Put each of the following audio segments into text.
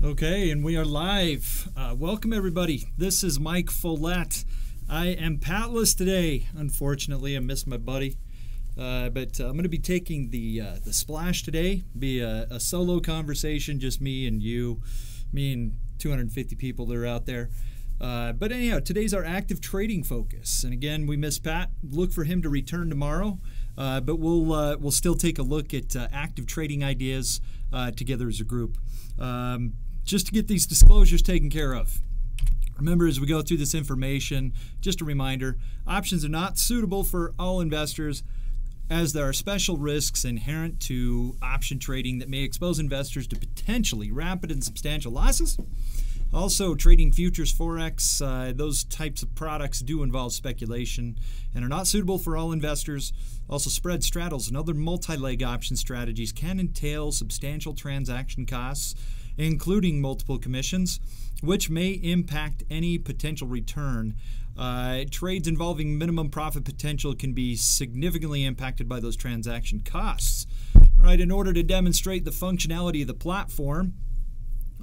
Okay, and we are live. Welcome, everybody. This is Mike Follett. I am Patless today. Unfortunately, I missed my buddy. But I'm going to be taking the splash today. Be a solo conversation, just me and you, me and 250 people that are out there. But anyhow, today's our active trading focus. And again, we miss Pat. Look for him to return tomorrow. But we'll still take a look at active trading ideas together as a group. Just to get these disclosures taken care of. Remember, as we go through this information, just a reminder, options are not suitable for all investors, as there are special risks inherent to option trading that may expose investors to potentially rapid and substantial losses. Also, trading futures, forex, those types of products do involve speculation and are not suitable for all investors. Also, spread, straddles, and other multi-leg option strategies can entail substantial transaction costs, including multiple commissions, which may impact any potential return. Trades involving minimum profit potential can be significantly impacted by those transaction costs. All right, in order to demonstrate the functionality of the platform,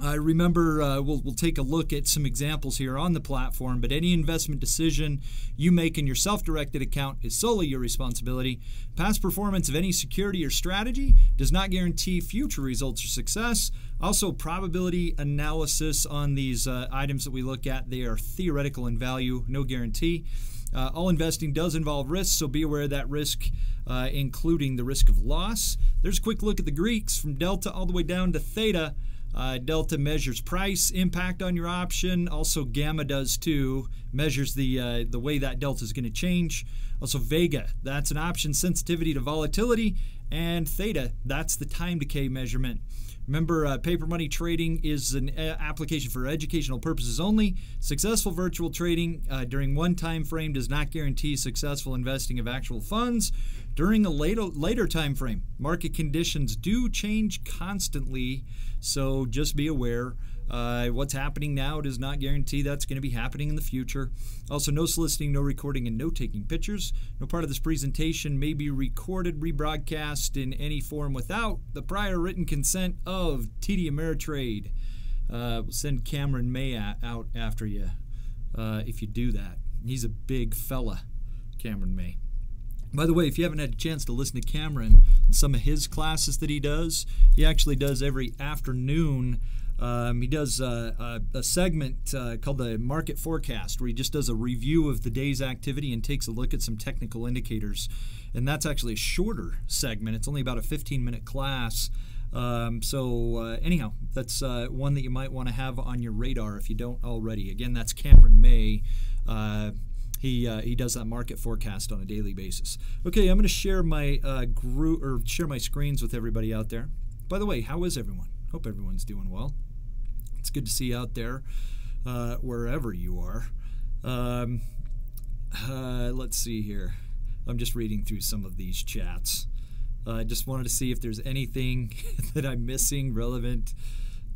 remember, we'll take a look at some examples here on the platform, but any investment decision you make in your self-directed account is solely your responsibility. Past performance of any security or strategy does not guarantee future results or success. Also, probability analysis on these items that we look at, they are theoretical in value, no guarantee. All investing does involve risk, so be aware of that risk, including the risk of loss. There's a quick look at the Greeks from delta all the way down to theta. Delta measures price impact on your option. Also, gamma does too, measures the way that delta is going to change. Also, vega, that's an option sensitivity to volatility, and theta, that's the time decay measurement. Remember, paper money trading is an application for educational purposes only. Successful virtual trading during one time frame does not guarantee successful investing of actual funds during a later time frame. Market conditions do change constantly, so just be aware. What's happening now does not guarantee that's going to be happening in the future. Also, no soliciting, no recording, and no taking pictures. No part of this presentation may be recorded, rebroadcast in any form without the prior written consent of TD Ameritrade. We'll send Cameron May out after you if you do that. He's a big fella, Cameron May. By the way, if you haven't had a chance to listen to Cameron and some of his classes that he actually does every afternoon. He does a segment called the Market Forecast, where he just does a review of the day's activity and takes a look at some technical indicators. And that's actually a shorter segment. It's only about a 15-minute class. Anyhow, that's one that you might want to have on your radar if you don't already. Again, that's Cameron May. He does that market forecast on a daily basis. Okay, I'm going to share my share my screens with everybody out there. By the way, how is everyone? Hope everyone's doing well. It's good to see you out there, wherever you are. Let's see here. I'm just reading through some of these chats. I just wanted to see if there's anything that I'm missing relevant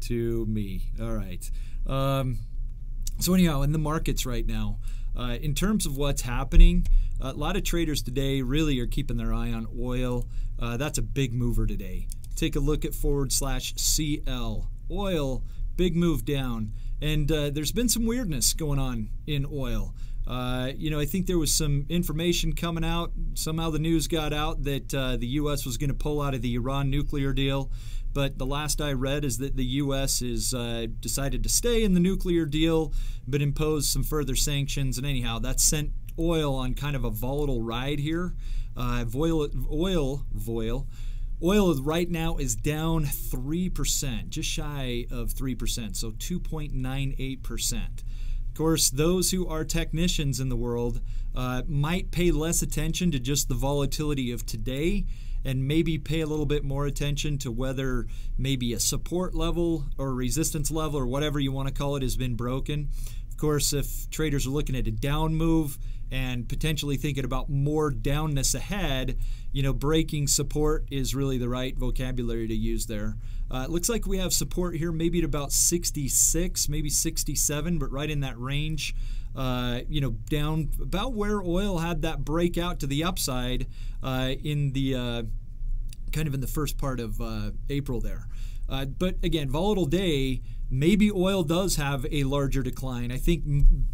to me. All right. So anyhow, in the markets right now, in terms of what's happening, a lot of traders today really are keeping their eye on oil. That's a big mover today. Take a look at /CL. Oil, big move down. And there's been some weirdness going on in oil. I think there was some information coming out. Somehow the news got out that the U.S. was going to pull out of the Iran nuclear deal. But the last I read is that the U.S. is decided to stay in the nuclear deal, but impose some further sanctions. And anyhow, that sent oil on kind of a volatile ride here. Oil right now is down 3%, just shy of 3%, so 2.98%. Of course, those who are technicians in the world might pay less attention to just the volatility of today and maybe pay a little bit more attention to whether maybe a support level or resistance level or whatever you want to call it has been broken. Of course, if traders are looking at a down move and potentially thinking about more downness ahead, breaking support is really the right vocabulary to use there. It looks like we have support here maybe at about 66, maybe 67, but right in that range. Down about where oil had that breakout to the upside in the kind of in the first part of April there. But again, volatile day, maybe oil does have a larger decline. I think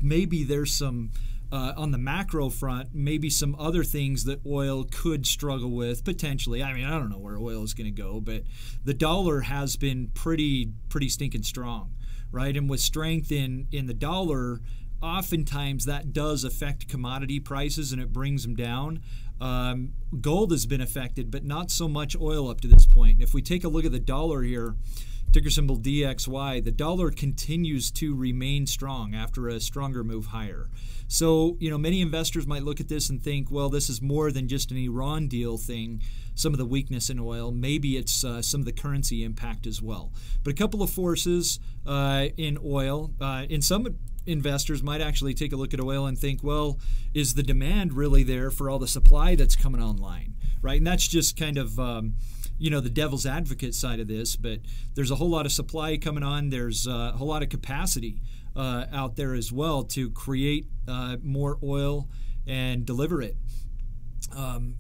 maybe there's some, on the macro front, maybe some other things that oil could struggle with potentially. I mean, I don't know where oil is going to go, but the dollar has been pretty stinking strong, right? And with strength in the dollar, oftentimes that does affect commodity prices and it brings them down. Gold has been affected, but not so much oil up to this point. If we take a look at the dollar here, ticker symbol DXY, the dollar continues to remain strong after a stronger move higher. So, many investors might look at this and think, well, this is more than just an Iran deal thing, some of the weakness in oil. Maybe it's some of the currency impact as well. But a couple of forces in oil. In some investors might actually take a look at oil and think, well, is the demand really there for all the supply that's coming online, right? And that's just kind of the devil's advocate side of this, but there's a whole lot of supply coming on. There's a whole lot of capacity out there as well to create more oil and deliver it.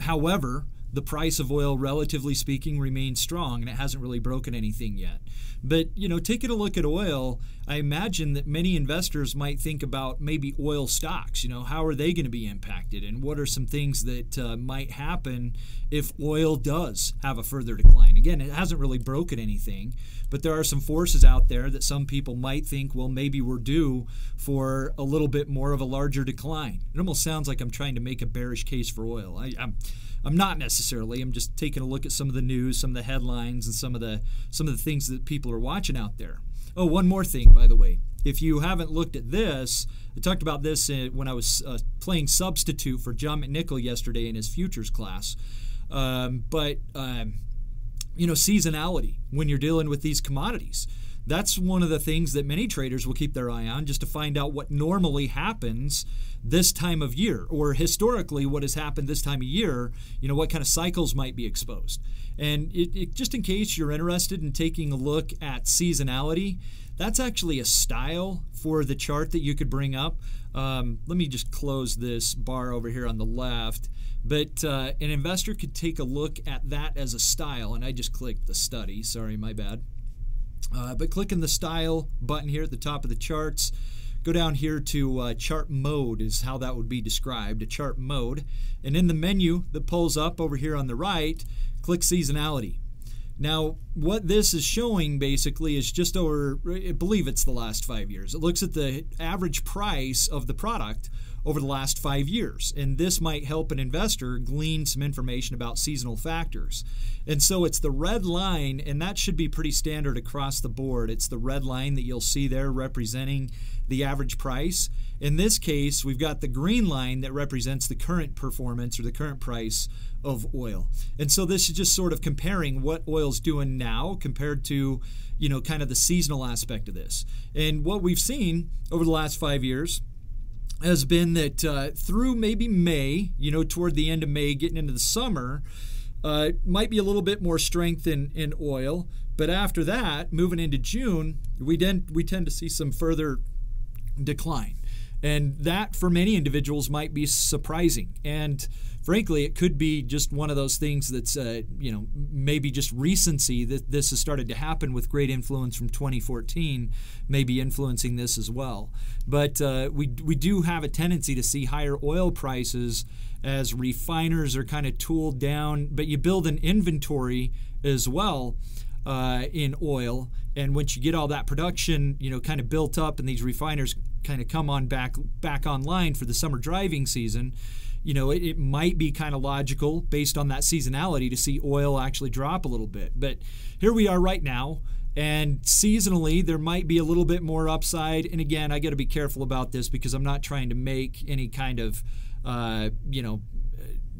However, the price of oil, relatively speaking, remains strong, and it hasn't really broken anything yet. But, taking a look at oil, I imagine that many investors might think about maybe oil stocks. How are they going to be impacted, and what are some things that might happen if oil does have a further decline? Again, it hasn't really broken anything, but there are some forces out there that some people might think, well, maybe we're due for a little bit more of a larger decline. It almost sounds like I'm trying to make a bearish case for oil. I'm not necessarily. I'm just taking a look at some of the news, some of the headlines, and some of the things that people are watching out there. Oh, one more thing, by the way. If you haven't looked at this, I talked about this when I was playing substitute for John McNichol yesterday in his futures class. Seasonality when you're dealing with these commodities. That's one of the things that many traders will keep their eye on, just to find out what normally happens this time of year, or historically what has happened this time of year, what kind of cycles might be exposed. And just in case you're interested in taking a look at seasonality, that's actually a style for the chart that you could bring up. Let me just close this bar over here on the left. But an investor could take a look at that as a style, and I just clicked the study. Sorry, my bad. But clicking the style button here at the top of the charts, go down here to chart mode is how that would be described, a chart mode. And in the menu that pulls up over here on the right, click seasonality. Now, what this is showing basically is just over, I believe it's the last 5 years. It looks at the average price of the product over the last 5 years. And this might help an investor glean some information about seasonal factors. And so it's the red line, and that should be pretty standard across the board. It's the red line that you'll see there representing the average price. In this case, we've got the green line that represents the current performance or the current price of oil. And so this is just sort of comparing what oil's doing now compared to, kind of the seasonal aspect of this. And what we've seen over the last 5 years has been that through maybe May, toward the end of May, getting into the summer, might be a little bit more strength in oil. But after that, moving into June, we tend to see some further decline. And that, for many individuals, might be surprising. And frankly, it could be just one of those things that's, maybe just recency that this has started to happen with great influence from 2014, maybe influencing this as well. But we do have a tendency to see higher oil prices as refiners are kind of tooled down, but you build an inventory as well in oil. And once you get all that production, kind of built up, and these refiners kind of come on back online for the summer driving season, it might be kind of logical based on that seasonality to see oil actually drop a little bit. But here we are right now, and seasonally there might be a little bit more upside. And again, I got to be careful about this because I'm not trying to make any kind of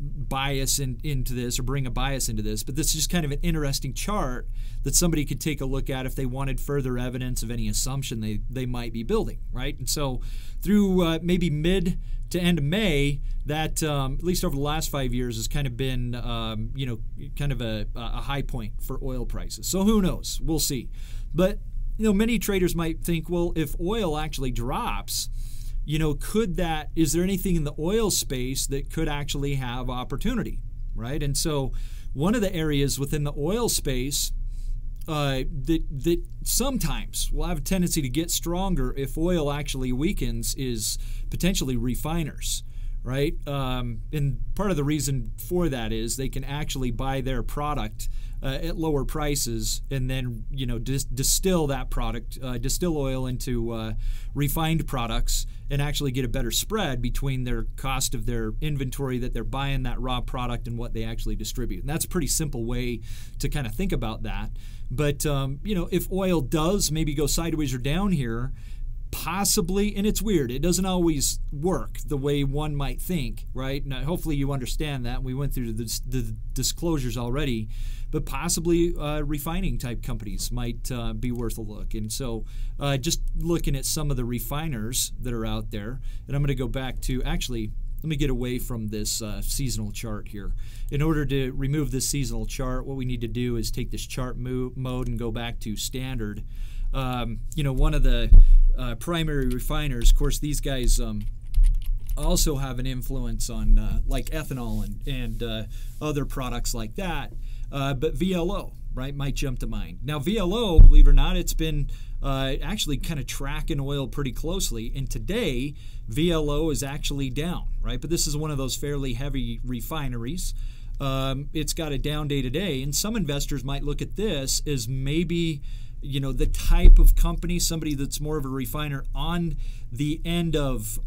bias into this or bring a bias into this, but this is just kind of an interesting chart that somebody could take a look at if they wanted further evidence of any assumption they might be building, right? And so through maybe mid to end of May, that at least over the last 5 years has kind of been kind of a high point for oil prices. So who knows? We'll see. But many traders might think, well, if oil actually drops, is there anything in the oil space that could actually have opportunity, right? And so one of the areas within the oil space that sometimes will have a tendency to get stronger if oil actually weakens is potentially refiners, right? And part of the reason for that is they can actually buy their product at lower prices and then, you know, distill that product, distill oil into refined products and actually get a better spread between their cost of their inventory that they're buying that raw product and what they actually distribute. And that's a pretty simple way to kind of think about that. But, you know, if oil does maybe go sideways or down here, possibly, and it's weird, it doesn't always work the way one might think, right? Now, hopefully you understand that. We went through the disclosures already, but possibly refining type companies might be worth a look. And so just looking at some of the refiners that are out there, and I'm going to go back to, actually, let me get away from this seasonal chart here. In order to remove this seasonal chart, what we need to do is take this chart mode and go back to standard. You know, one of the primary refiners, of course, these guys also have an influence on like ethanol and other products like that. But VLO, right, might jump to mind. Now, VLO, believe it or not, it's been actually kind of tracking oil pretty closely. And today, VLO is actually down, right? But this is one of those fairly heavy refineries. It's got a down day today. And some investors might look at this as maybe, you know, the type of company, somebody that's more of a refiner on the end of,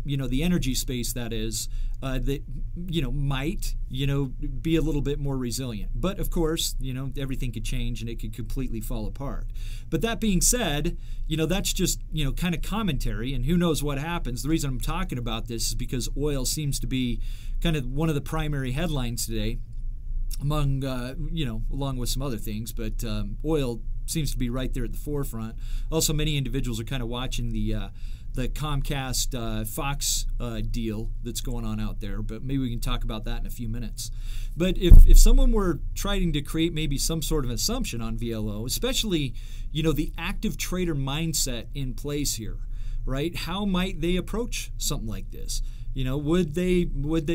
you know, the energy space, that is, that, you know, might, you know, be a little bit more resilient. But of course, you know, everything could change and it could completely fall apart. But that being said, you know, that's just, you know, kind of commentary, and who knows what happens. The reason I'm talking about this is because oil seems to be kind of one of the primary headlines today among, you know, along with some other things, but oil seems to be right there at the forefront. Also, many individuals are kind of watching the Comcast Fox deal that's going on out there, but maybe we can talk about that in a few minutes. But if someone were trying to create maybe some sort of assumption on VLO, especially, you know, the active trader mindset in place here, right? How might they approach something like this? You know, would they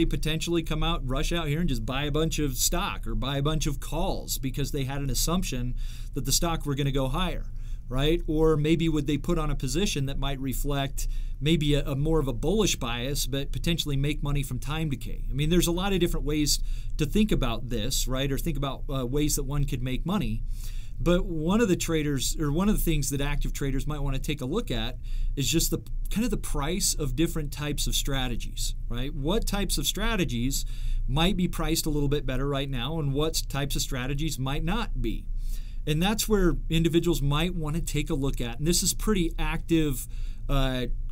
potentially come out, rush out here and just buy a bunch of stock or buy a bunch of calls because they had an assumption that the stock were going to go higher, right? Or maybe would they put on a position that might reflect maybe a more of a bullish bias, but potentially make money from time decay? I mean, there's a lot of different ways to think about this, right? Or think about ways that one could make money. But one of the traders, or one of the things that active traders might want to take a look at is just the kind of the price of different types of strategies, right? What types of strategies might be priced a little bit better right now, and what types of strategies might not be. And that's where individuals might want to take a look at. And this is pretty active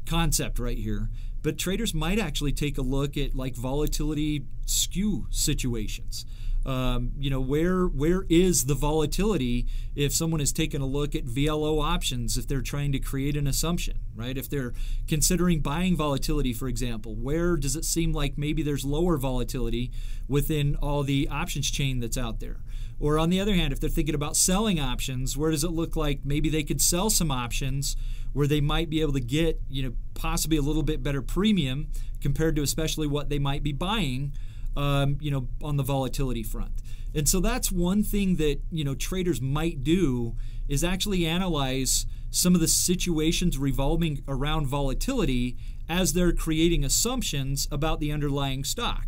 concept right here. But traders might actually take a look at like volatility skew situations. You know, where is the volatility if someone is taking a look at VLO options, if they're trying to create an assumption, right? If they're considering buying volatility, for example, where does it seem like maybe there's lower volatility within all the options chain that's out there? Or on the other hand, if they're thinking about selling options, where does it look like maybe they could sell some options where they might be able to get, you know, possibly a little bit better premium compared to especially what they might be buying, you know, on the volatility front. And so that's one thing that, you know, traders might do is actually analyze some of the situations revolving around volatility as they're creating assumptions about the underlying stock,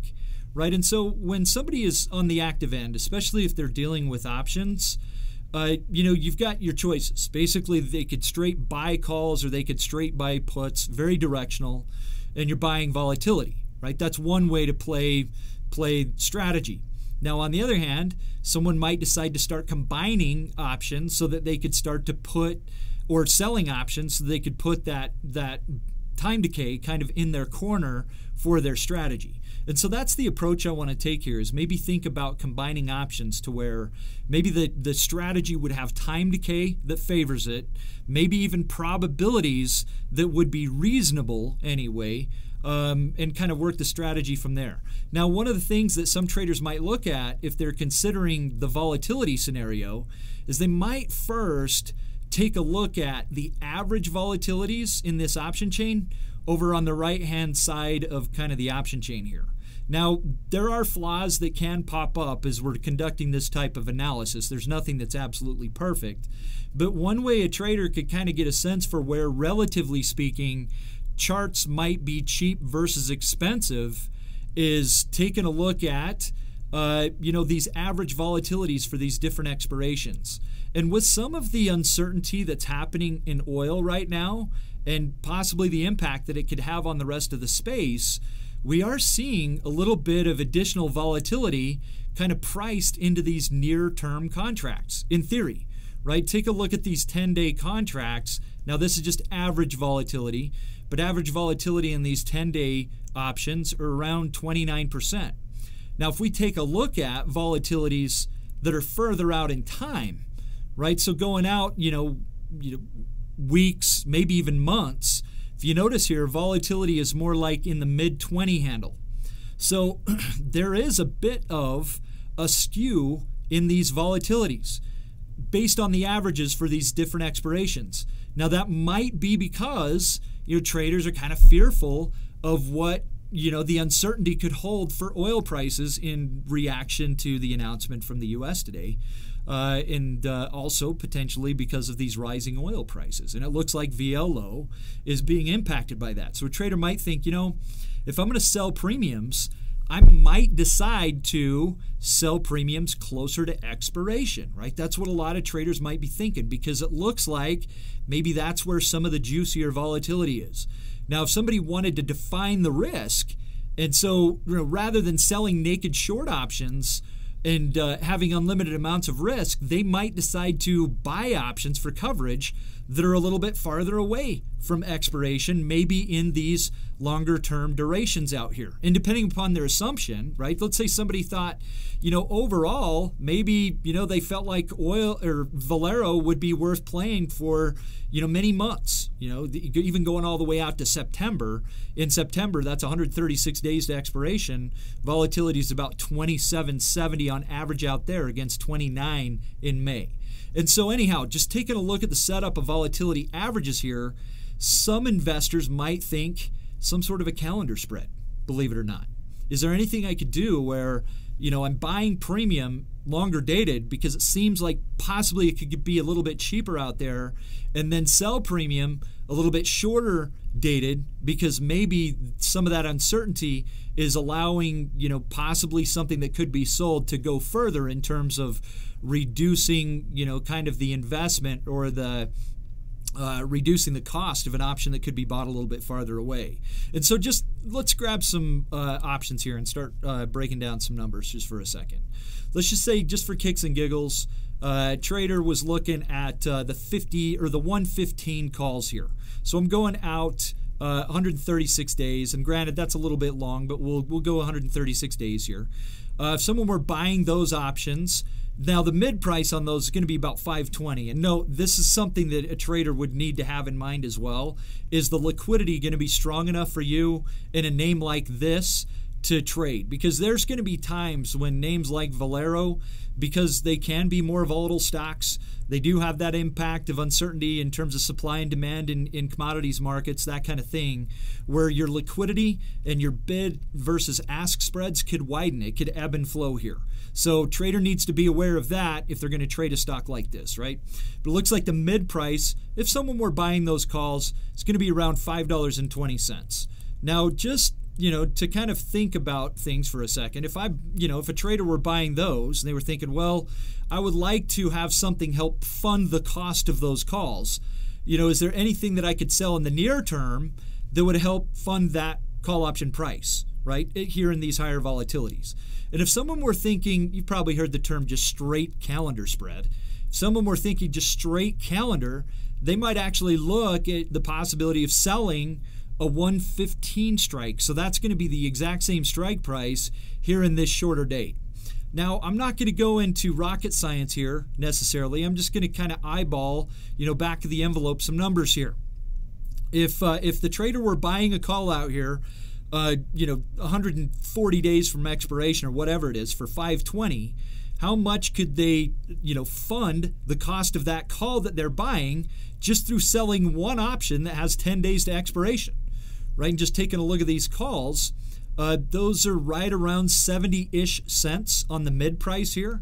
right? And so when somebody is on the active end, especially if they're dealing with options, you know, you've got your choices. Basically, they could straight buy calls or they could straight buy puts, very directional, and you're buying volatility, right? That's one way to play strategy. Now, on the other hand, someone might decide to start combining options so that they could start to put, or selling options so they could put that time decay kind of in their corner for their strategy. And so that's the approach I want to take here, is maybe think about combining options to where maybe the strategy would have time decay that favors it, maybe even probabilities that would be reasonable anyway, and kind of work the strategy from there. Now, one of the things that some traders might look at if they're considering the volatility scenario is they might first take a look at the average volatilities in this option chain over on the right-hand side of kind of the option chain here. Now, there are flaws that can pop up as we're conducting this type of analysis. There's nothing that's absolutely perfect. But one way a trader could kind of get a sense for where, relatively speaking, charts might be cheap versus expensive is taking a look at these average volatilities for these different expirations. And with some of the uncertainty that's happening in oil right now, and possibly the impact that it could have on the rest of the space, we are seeing a little bit of additional volatility kind of priced into these near-term contracts, in theory, right? Take a look at these 10-day contracts. Now, this is just average volatility, but average volatility in these 10-day options are around 29%. Now, if we take a look at volatilities that are further out in time, right? So going out, weeks, maybe even months, if you notice here, volatility is more like in the mid-20 handle. So there is a bit of a skew in these volatilities based on the averages for these different expirations. Now, that might be because traders are kind of fearful of what the uncertainty could hold for oil prices in reaction to the announcement from the U.S. today, and also potentially because of these rising oil prices. And it looks like VLO is being impacted by that. So a trader might think, if I'm going to sell premiums, I might decide to sell premiums closer to expiration, right? That's what a lot of traders might be thinking, because it looks like maybe that's where some of the juicier volatility is. Now, if somebody wanted to define the risk, and so rather than selling naked short options and having unlimited amounts of risk, they might decide to buy options for coverage that are a little bit farther away from expiration, maybe in these longer term durations out here. And depending upon their assumption, right? Let's say somebody thought, overall, maybe, they felt like oil or Valero would be worth playing for, many months, even going all the way out to September. In September, that's 136 days to expiration. Volatility is about 27.70 on average out there against 29 in May. And so anyhow, just taking a look at the setup of volatility averages here, some investors might think some sort of a calendar spread, believe it or not. Is there anything I could do where, I'm buying premium longer dated because it seems like possibly it could be a little bit cheaper out there, and then sell premium a little bit shorter dated because maybe some of that uncertainty is allowing, possibly something that could be sold to go further in terms of reducing, kind of the investment or the reducing the cost of an option that could be bought a little bit farther away. And so just let's grab some options here and start breaking down some numbers just for a second. Let's just say, just for kicks and giggles, trader was looking at the 50 or the 115 calls here. So I'm going out 136 days, and granted that's a little bit long, but we'll go 136 days here. If someone were buying those options, now the mid price on those is going to be about 520. And note, this is something that a trader would need to have in mind as well. Is the liquidity going to be strong enough for you in a name like this to trade? Because there's going to be times when names like Valero, because they can be more volatile stocks, they do have that impact of uncertainty in terms of supply and demand in commodities markets, that kind of thing, where your liquidity and your bid versus ask spreads could widen. It could ebb and flow here. So trader needs to be aware of that if they're going to trade a stock like this, right? But it looks like the mid price, if someone were buying those calls, it's going to be around $5.20. Now, just to kind of think about things for a second, if a trader were buying those and they were thinking, well, I would like to have something help fund the cost of those calls, is there anything that I could sell in the near term that would help fund that call option price, right, here in these higher volatilities? And if someone were thinking, you've probably heard the term just straight calendar spread. If someone were thinking just straight calendar, they might actually look at the possibility of selling a 115 strike. So that's going to be the exact same strike price here in this shorter date. Now, I'm not going to go into rocket science here necessarily. I'm just going to kind of eyeball, back of the envelope some numbers here. If the trader were buying a call out here, 140 days from expiration or whatever it is for 520, how much could they, fund the cost of that call that they're buying just through selling one option that has 10 days to expiration, right? And just taking a look at these calls, those are right around 70-ish cents on the mid price here.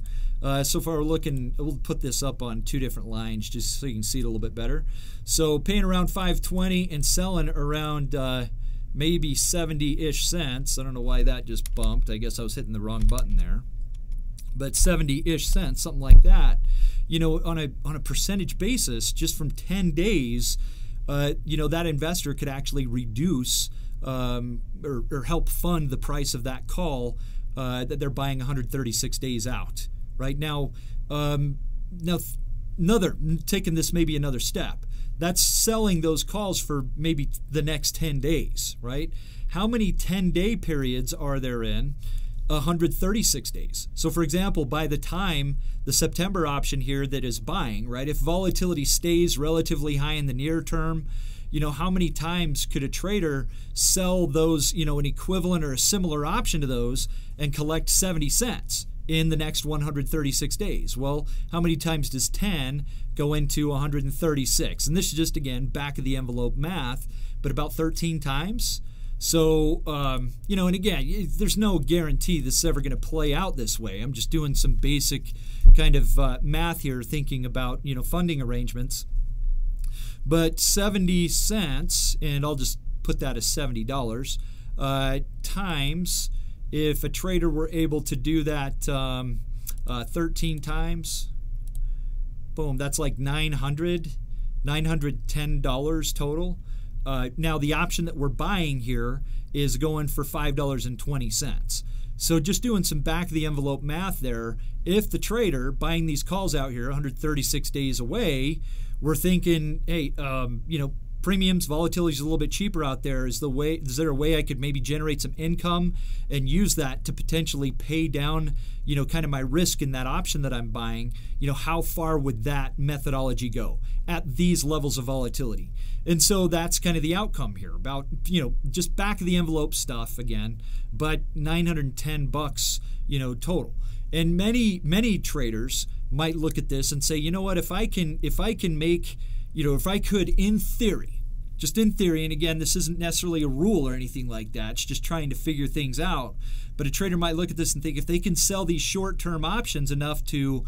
So far we're looking, we'll put this up on 2 different lines just so you can see it a little bit better. So paying around 5.20 and selling around maybe 70-ish cents. I don't know why that just bumped. I guess I was hitting the wrong button there. But 70-ish cents, something like that. You know, on a percentage basis, just from 10 days, you know, that investor could actually reduce or help fund the price of that call that they're buying 136 days out. Right now, taking this maybe another step, that's selling those calls for maybe the next 10 days, right? How many 10-day periods are there in 136 days? So for example, by the time the September option here that is buying, right, if volatility stays relatively high in the near term, you know, how many times could a trader sell those, you know, an equivalent or a similar option to those and collect 70 cents in the next 136 days? Well, how many times does 10 go into 136? And this is just, again, back of the envelope math, but about 13 times. So, you know, and again, there's no guarantee this is ever going to play out this way. I'm just doing some basic kind of math here, thinking about, you know, funding arrangements. But 70 cents, and I'll just put that as $70, times, if a trader were able to do that 13 times, boom, that's like $910 total. Now the option that we're buying here is going for $5.20. So just doing some back of the envelope math there, if the trader buying these calls out here 136 days away, we're thinking, hey, you know, premiums, volatility is a little bit cheaper out there. Is there a way I could maybe generate some income and use that to potentially pay down, you know, kind of my risk in that option that I'm buying? You know, how far would that methodology go at these levels of volatility? And so that's kind of the outcome here, about, you know, just back of the envelope stuff again, but $910, you know, total. And many traders might look at this and say, you know what, if I can make, you know, if I could, in theory, just in theory, and again, this isn't necessarily a rule or anything like that, it's just trying to figure things out, but a trader might look at this and think, if they can sell these short-term options enough to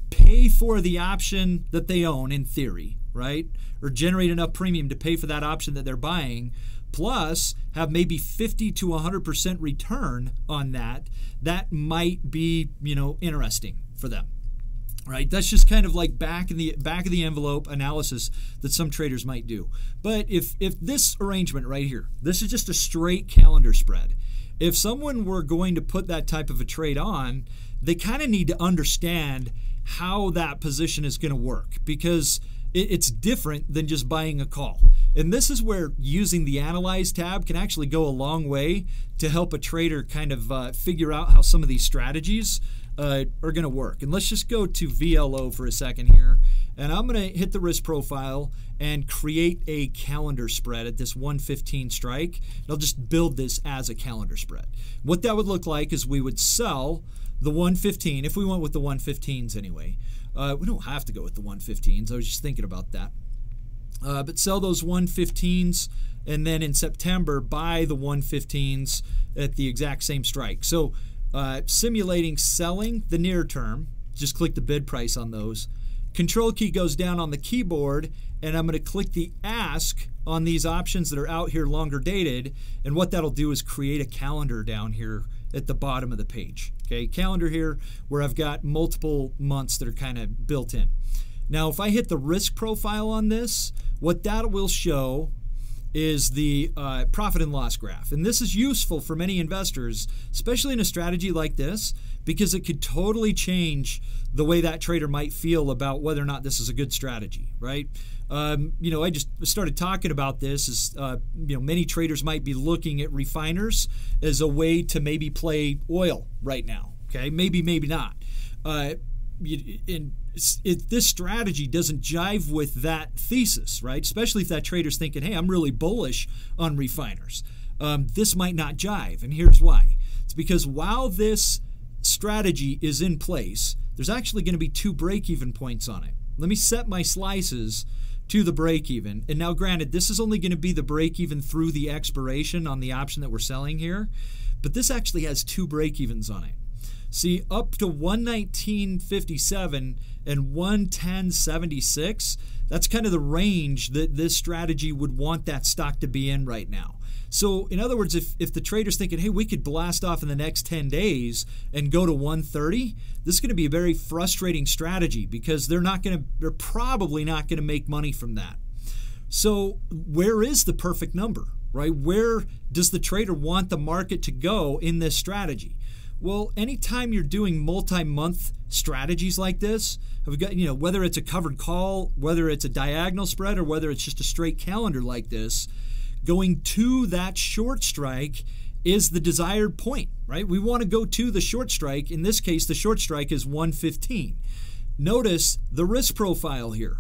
pay for the option that they own, in theory, right, or generate enough premium to pay for that option that they're buying, plus have maybe 50 to 100% return on that, that might be, you know, interesting for them. Right, that's just kind of like back of the envelope analysis that some traders might do. But if this arrangement right here, this is just a straight calendar spread. If someone were going to put that type of a trade on, they kind of need to understand how that position is going to work, because it's different than just buying a call. And this is where using the Analyze tab can actually go a long way to help a trader kind of figure out how some of these strategies are going to work. And let's just go to VLO for a second here. And I'm going to hit the risk profile and create a calendar spread at this 115 strike. And I'll just build this as a calendar spread. What that would look like is we would sell the 115, if we went with the 115s anyway. We don't have to go with the 115s. I was just thinking about that. But sell those 115s, and then in September buy the 115s at the exact same strike. So simulating selling the near term, just click the bid price on those. Control key goes down on the keyboard, and I'm going to click the ask on these options that are out here longer dated, and what that'll do is create a calendar down here at the bottom of the page. Okay, calendar here where I've got multiple months that are kind of built in. Now if I hit the risk profile on this, what that will show is the profit and loss graph. And this is useful for many investors, especially in a strategy like this, because it could totally change the way that trader might feel about whether or not this is a good strategy, right? You know, I just started talking about this as, you know, many traders might be looking at refiners as a way to maybe play oil right now, okay? Maybe, maybe not. This strategy doesn't jive with that thesis, right? Especially if that trader's thinking, hey, I'm really bullish on refiners. This might not jive, and here's why. It's because while this strategy is in place, there's actually going to be 2 break-even points on it. Let me set my slices to the break even. And now granted, this is only going to be the break even through the expiration on the option that we're selling here, but this actually has 2 break evens on it. See, up to 119.57 and 110.76, that's kind of the range that this strategy would want that stock to be in right now. So in other words, if the trader's thinking, hey, we could blast off in the next 10 days and go to 130, this is going to be a very frustrating strategy because they're probably not going to make money from that. So where is the perfect number, right? Where does the trader want the market to go in this strategy? Well, anytime you're doing multi-month strategies like this, we've got, whether it's a covered call, whether it's a diagonal spread, or whether it's just a straight calendar like this, going to that short strike is the desired point, right? We want to go to the short strike. In this case, the short strike is 115. Notice the risk profile here.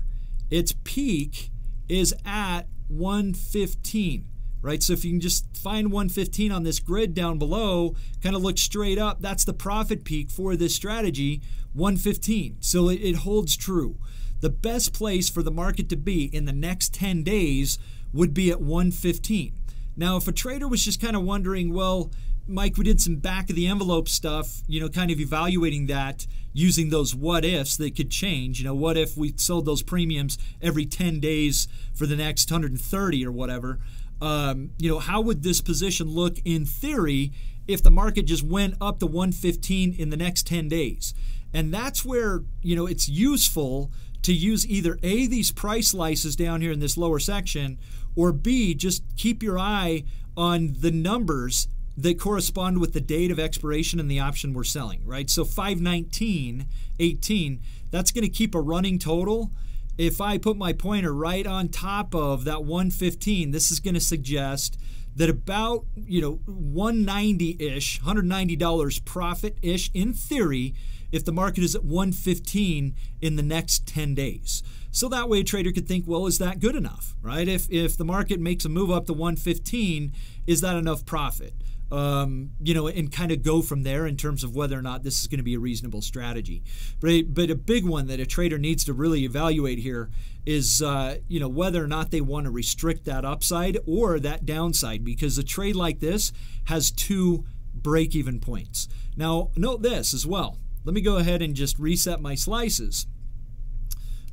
Its peak is at 115, right? So if you can just find 115 on this grid down below, kind of look straight up, that's the profit peak for this strategy, 115. So it holds true. The best place for the market to be in the next 10 days would be at 115. Now, if a trader was just kind of wondering, well, Mike, we did some back of the envelope stuff, kind of evaluating that using those what ifs that could change. What if we sold those premiums every 10 days for the next 130 or whatever? How would this position look in theory if the market just went up to 115 in the next 10 days? And that's where, it's useful to use either A, these price slices down here in this lower section, or B, just keep your eye on the numbers that correspond with the date of expiration and the option we're selling, right? So 519.18, that's going to keep a running total. If I put my pointer right on top of that 115, this is going to suggest that about, $190-ish, $190 profit-ish in theory if the market is at 115 in the next 10 days. So that way a trader could think, well, is that good enough, right? If the market makes a move up to 115, is that enough profit? And kind of go from there in terms of whether or not this is going to be a reasonable strategy. But a big one that a trader needs to really evaluate here is, whether or not they want to restrict that upside or that downside, because a trade like this has 2 break-even points. Now, note this as well. Let me go ahead and just reset my slices.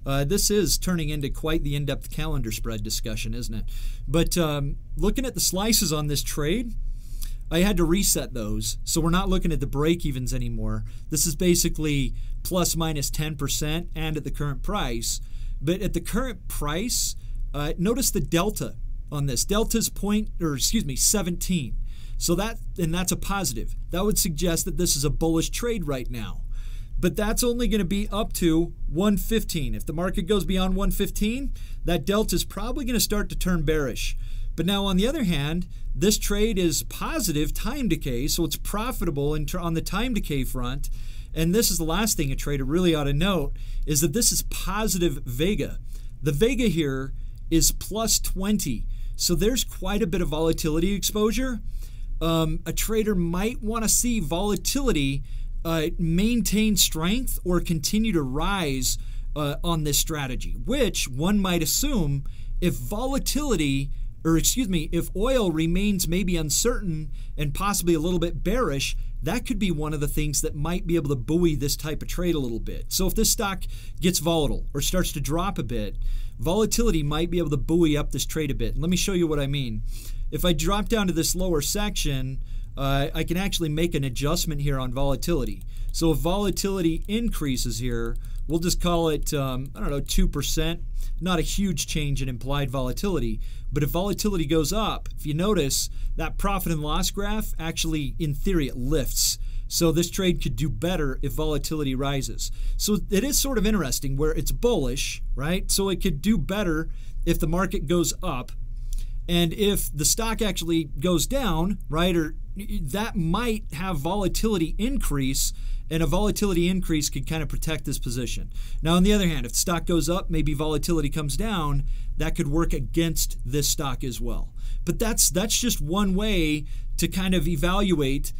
This is turning into quite the in-depth calendar spread discussion, isn't it? But looking at the slices on this trade, I had to reset those. So we're not looking at the break-evens anymore. This is basically plus minus 10% and at the current price. But at the current price, notice the delta on this. Delta's 17. So that's a positive. That would suggest that this is a bullish trade right now. But that's only going to be up to 115. If the market goes beyond 115, that delta is probably going to start to turn bearish. But now on the other hand, this trade is positive time decay, so it's profitable on the time decay front. And this is the last thing a trader really ought to note, is that this is positive Vega. The Vega here is plus 20. So there's quite a bit of volatility exposure. A trader might want to see volatility maintain strength or continue to rise on this strategy, which one might assume if if oil remains maybe uncertain and possibly a little bit bearish, that could be one of the things that might be able to buoy this type of trade a little bit. So if this stock gets volatile or starts to drop a bit, volatility might be able to buoy up this trade a bit. And let me show you what I mean. If I drop down to this lower section, I can actually make an adjustment here on volatility. So if volatility increases here, we'll just call it, 2%. Not a huge change in implied volatility. But if volatility goes up, if you notice, that profit and loss graph actually, in theory, it lifts. So this trade could do better if volatility rises. So it is sort of interesting where it's bullish, right? So it could do better if the market goes up. And if the stock actually goes down, right, or that might have volatility increase, and a volatility increase could kind of protect this position. Now, on the other hand, if the stock goes up, maybe volatility comes down, that could work against this stock as well. But that's just one way to kind of evaluate,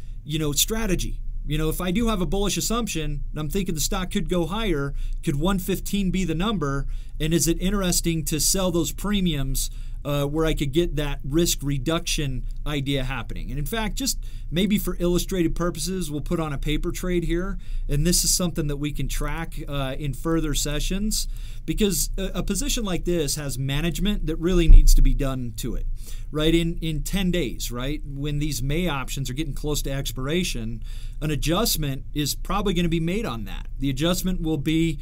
strategy. if I do have a bullish assumption, and I'm thinking the stock could go higher, could 115 be the number? And is it interesting to sell those premiums where I could get that risk reduction idea happening? And in fact, just maybe for illustrated purposes, we'll put on a paper trade here. And this is something that we can track in further sessions, because a position like this has management that really needs to be done to it, right? In 10 days, right? When these May options are getting close to expiration, an adjustment is probably going to be made on that. The adjustment will be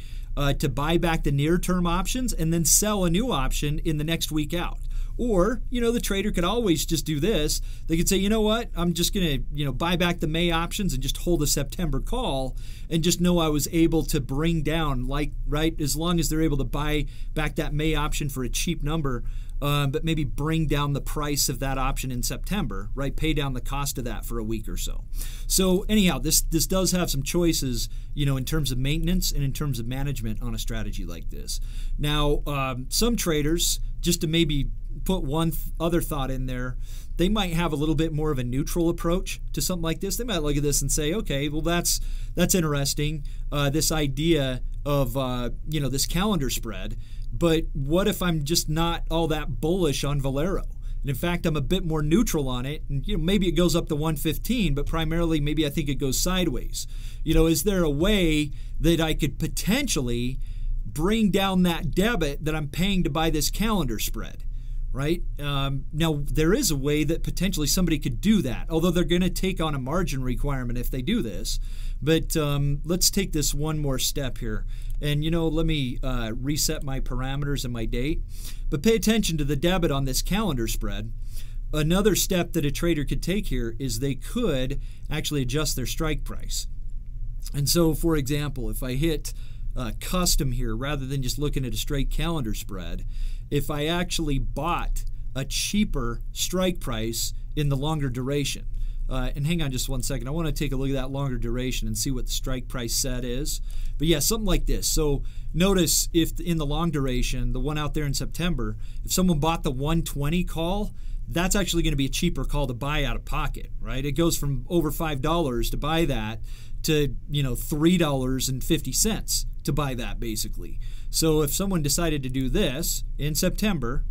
to buy back the near-term options and then sell a new option in the next week out. Or, the trader could always just do this. They could say, you know what, I'm just going to, buy back the May options and just hold a September call and just know I was able to bring down, right, as long as they're able to buy back that May option for a cheap number, but maybe bring down the price of that option in September, right, pay down the cost of that for a week or so. So anyhow, this does have some choices, in terms of maintenance and in terms of management on a strategy like this. Now, some traders, just to maybe put one other thought in there, they might have a little bit more of a neutral approach to something like this. They might look at this and say, okay, well, that's interesting, this idea of, this calendar spread, but what if I'm just not all that bullish on Valero? And in fact, I'm a bit more neutral on it, and maybe it goes up to 115, but primarily maybe I think it goes sideways. Is there a way that I could potentially bring down that debit that I'm paying to buy this calendar spread? Right? Now, there is a way that potentially somebody could do that, although they're going to take on a margin requirement if they do this. But let's take this one more step here. And, let me reset my parameters and my date. But pay attention to the debit on this calendar spread. Another step that a trader could take here is they could actually adjust their strike price. And so, for example, if I hit custom here, rather than just looking at a straight calendar spread, if I actually bought a cheaper strike price in the longer duration, and hang on just one second, I want to take a look at that longer duration and see what the strike price set is. But yeah, something like this. So notice if in the long duration, the one out there in September, if someone bought the 120 call, that's actually going to be a cheaper call to buy out of pocket, right? It goes from over $5 to buy that to, $3.50 to buy that, basically. So if someone decided to do this in September,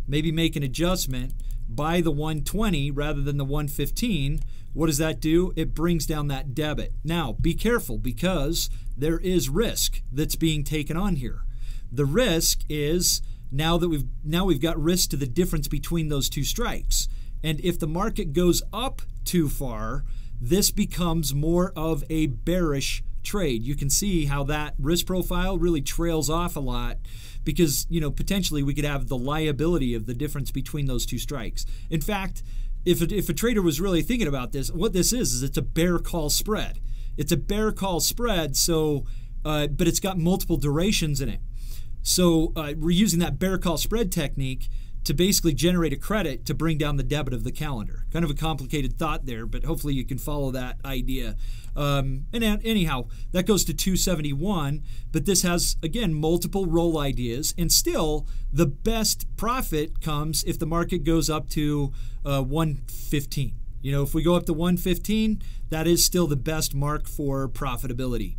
maybe make an adjustment, buy the 120 rather than the 115, what does that do? It brings down that debit. Now, be careful, because there is risk that's being taken on here. The risk is now we've got risk to the difference between those two strikes. And if the market goes up too far, this becomes more of a bearish trade. You can see how that risk profile really trails off a lot, because potentially we could have the liability of the difference between those two strikes. In fact, if a trader was really thinking about this, what this is it's a bear call spread. It's a bear call spread, so but it's got multiple durations in it. So we're using that bear call spread technique to basically generate a credit to bring down the debit of the calendar. Kind of a complicated thought there, but hopefully you can follow that idea. And anyhow, that goes to 271, but this has, again, multiple roll ideas, and still the best profit comes if the market goes up to 115. If we go up to 115, that is still the best mark for profitability.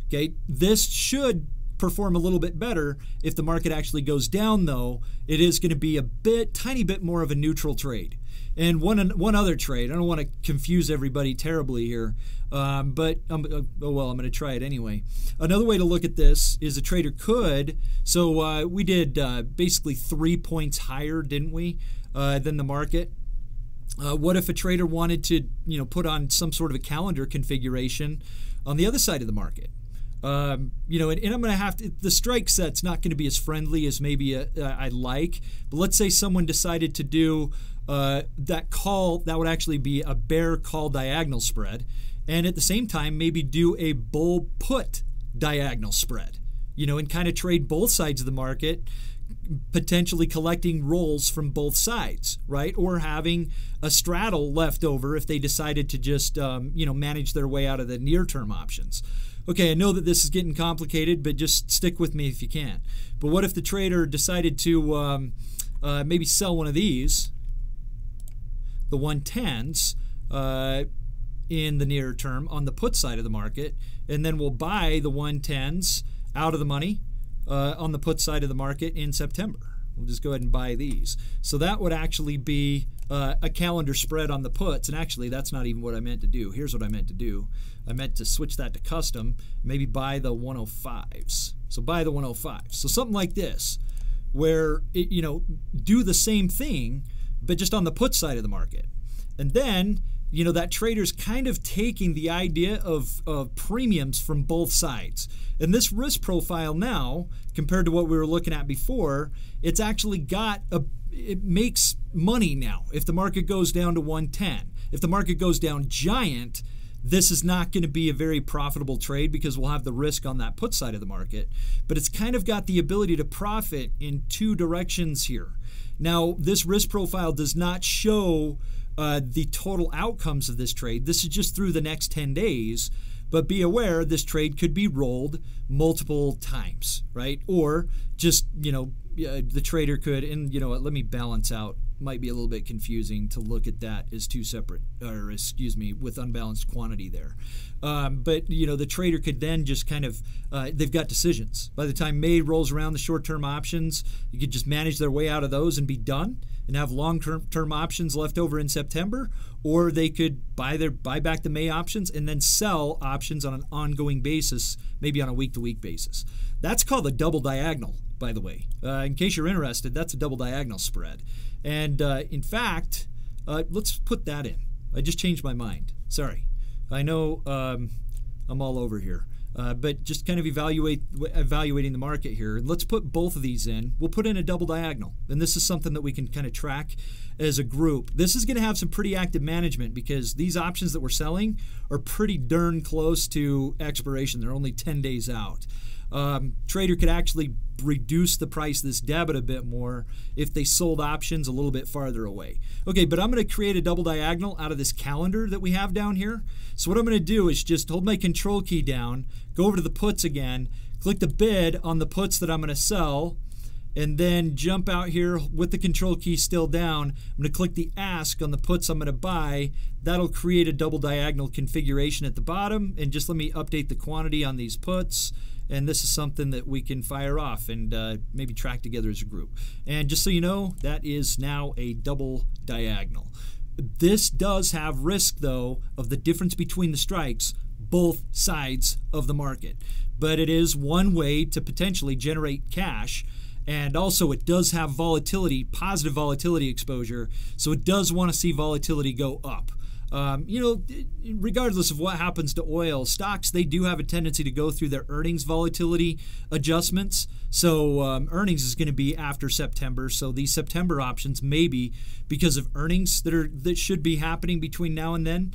Okay, this should perform a little bit better if the market actually goes down, though. It is going to be a tiny bit more of a neutral trade. And one other trade, I don't want to confuse everybody terribly here, but I'm going to try it anyway. Another way to look at this is a trader could, so we did basically 3 points higher, didn't we, than the market. What if a trader wanted to put on some sort of a calendar configuration on the other side of the market? And I'm going to have to, the strike set's not going to be as friendly as maybe I'd like, but let's say someone decided to do that call, that would actually be a bear call diagonal spread, and at the same time maybe do a bull put diagonal spread, and kind of trade both sides of the market, potentially collecting rolls from both sides, right? Or having a straddle left over if they decided to just, manage their way out of the near-term options. Okay, I know that this is getting complicated, but just stick with me if you can. But what if the trader decided to maybe sell one of these, the 110s, in the near term on the put side of the market, and then we'll buy the 110s out of the money on the put side of the market in September. We'll just go ahead and buy these. So that would actually be a calendar spread on the puts, and actually that's not even what I meant to do. Here's what I meant to do. I meant to switch that to custom, maybe buy the 105s. So buy the 105s. So something like this, where it, do the same thing, but just on the put side of the market. And then, that trader's kind of taking the idea of premiums from both sides. And this risk profile now, compared to what we were looking at before, it's actually it makes money now if the market goes down to 110. If the market goes down giant, this is not going to be a very profitable trade because we'll have the risk on that put side of the market. But it's kind of got the ability to profit in two directions here. Now, this risk profile does not show the total outcomes of this trade. This is just through the next 10 days. But be aware, this trade could be rolled multiple times, right? Or just, the trader could, and let me balance out. Might be a little bit confusing to look at that as two separate, or excuse me, with unbalanced quantity there. But the trader could then just kind of, they've got decisions. By the time May rolls around, the short-term options, you could just manage their way out of those and be done, and have long-term options left over in September, or they could buy back the May options and then sell options on an ongoing basis, maybe on a week-to-week basis. That's called a double diagonal, by the way. In case you're interested, that's a double diagonal spread. And in fact, let's put that in. I just changed my mind. Sorry. I know I'm all over here. But just kind of evaluating the market here. And let's put both of these in. We'll put in a double diagonal. And this is something that we can kind of track as a group. This is going to have some pretty active management because these options that we're selling are pretty darn close to expiration. They're only 10 days out. Trader could actually reduce the price of this debit a bit more if they sold options a little bit farther away. Okay, but I'm going to create a double diagonal out of this calendar that we have down here. So what I'm going to do is just hold my control key down, go over to the puts again, click the bid on the puts that I'm going to sell, and then jump out here with the control key still down. I'm going to click the ask on the puts I'm going to buy. That'll create a double diagonal configuration at the bottom. And just let me update the quantity on these puts. And this is something that we can fire off and maybe track together as a group. And just so you know, that is now a double diagonal. This does have risk, though, of the difference between the strikes, both sides of the market. But it is one way to potentially generate cash. And also it does have volatility, positive volatility exposure. So it does want to see volatility go up. Regardless of what happens to oil, stocks, they do have a tendency to go through their earnings volatility adjustments. So earnings is going to be after September. So these September options, maybe because of earnings that should be happening between now and then,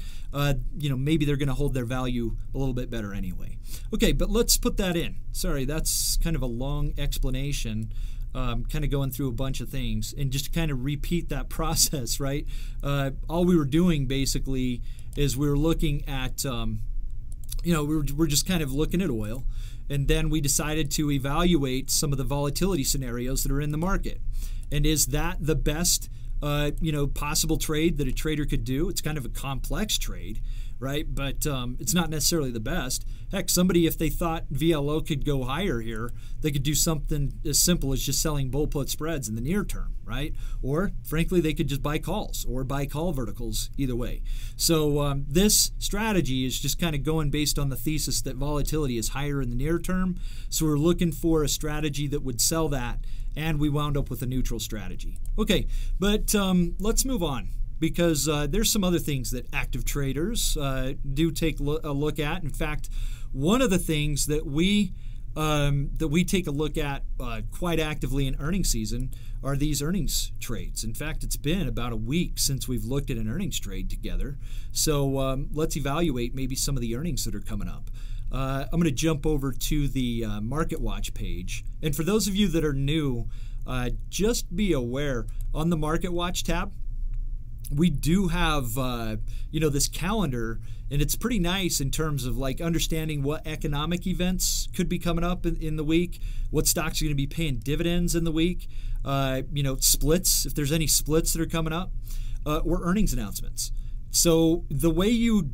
maybe they're going to hold their value a little bit better anyway. Okay, but let's put that in. Sorry, that's kind of a long explanation. Kind of going through a bunch of things and just to kind of repeat that process, right? All we were doing basically is we were looking at, we're just kind of looking at oil, and then we decided to evaluate some of the volatility scenarios that are in the market. And is that the best, possible trade that a trader could do? It's kind of a complex trade, right? But it's not necessarily the best. Heck, somebody, if they thought VLO could go higher here, they could do something as simple as just selling bull put spreads in the near term, right? Or, frankly, they could just buy calls or buy call verticals, either way. So this strategy is just kind of going based on the thesis that volatility is higher in the near term. So we're looking for a strategy that would sell that, and we wound up with a neutral strategy. Okay, but let's move on, because there's some other things that active traders do take a look at. In fact, one of the things that we take a look at quite actively in earnings season are these earnings trades. In fact, it's been about a week since we've looked at an earnings trade together. So let's evaluate maybe some of the earnings that are coming up. I'm going to jump over to the Market Watch page. And for those of you that are new, just be aware, on the Market Watch tab, we do have, this calendar, and it's pretty nice in terms of like understanding what economic events could be coming up in the week, what stocks are going to be paying dividends in the week, splits, if there's any splits that are coming up, or earnings announcements. So the way you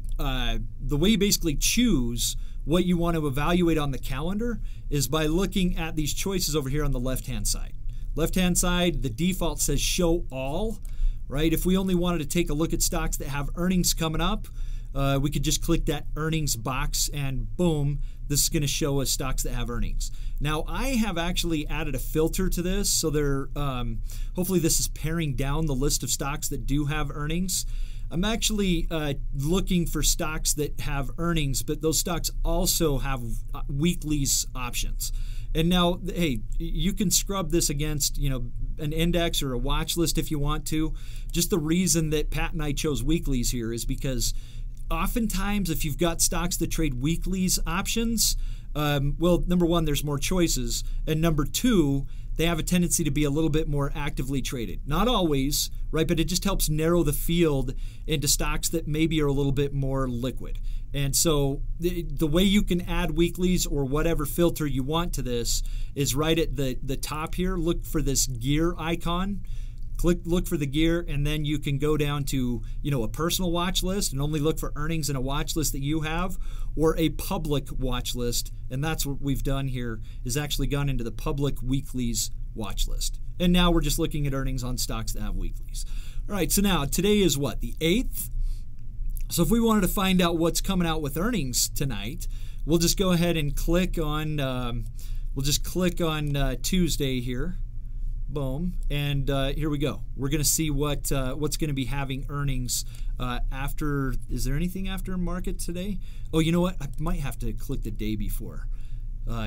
basically choose what you want to evaluate on the calendar is by looking at these choices over here on the left-hand side. Left-hand side, the default says show all, right? If we only wanted to take a look at stocks that have earnings coming up, we could just click that earnings box and boom, this is going to show us stocks that have earnings. Now, I have actually added a filter to this, so hopefully this is paring down the list of stocks that do have earnings. I'm actually looking for stocks that have earnings, but those stocks also have weeklies options. And now, hey, you can scrub this against, an index or a watch list if you want to. Just the reason that Pat and I chose weeklies here is because oftentimes if you've got stocks that trade weeklies options, well, number one, there's more choices. And number two, they have a tendency to be a little bit more actively traded. Not always, right? But it just helps narrow the field into stocks that maybe are a little bit more liquid. And so the way you can add weeklies or whatever filter you want to this is right at the top here. Look for this gear icon. Look for the gear, and then you can go down to a personal watch list and only look for earnings in a watch list that you have, or a public watch list. And that's what we've done here, is actually gone into the public weeklies watch list. And now we're just looking at earnings on stocks that have weeklies. All right, so now today is what, the 8th? So if we wanted to find out what's coming out with earnings tonight, we'll just go ahead and click on Tuesday here. Boom, and here we go. We're going to see what's going to be having earnings after. Is there anything after market today? Oh, you know what? I might have to click the day before.